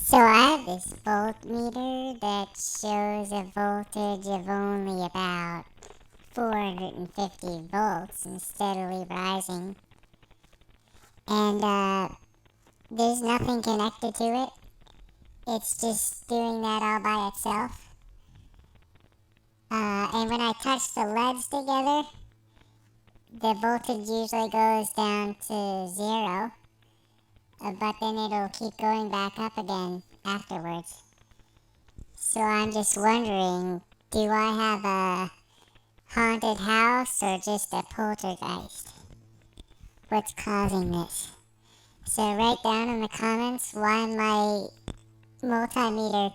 So I have this voltmeter that shows a voltage of only about 450 volts and steadily rising. And there's nothing connected to it. It's just doing that all by itself. And when I touch the LEDs together, the voltage usually goes down to 0. But then it'll keep going back up again afterwards. So I'm just wondering, do I have a haunted house or just a poltergeist? What's causing this? So write down in the comments why my multimeter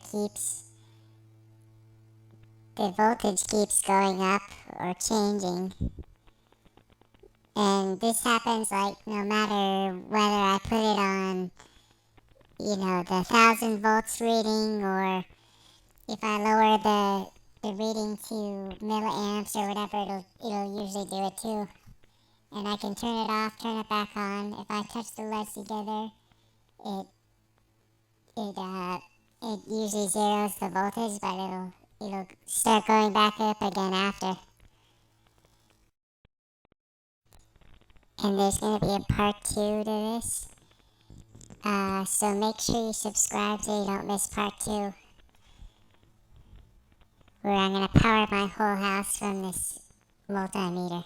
the voltage keeps going up or changing. And this happens like no matter whether I put it on, the 1000 volts reading, or if I lower the reading to milliamps or whatever, it'll usually do it too. And I can turn it off, turn it back on. If I touch the LEDs together, it usually zeroes the voltage, but it'll start going back up again after. And there's gonna be a part 2 to this. So make sure you subscribe so you don't miss part 2, where I'm gonna power my whole house from this multimeter.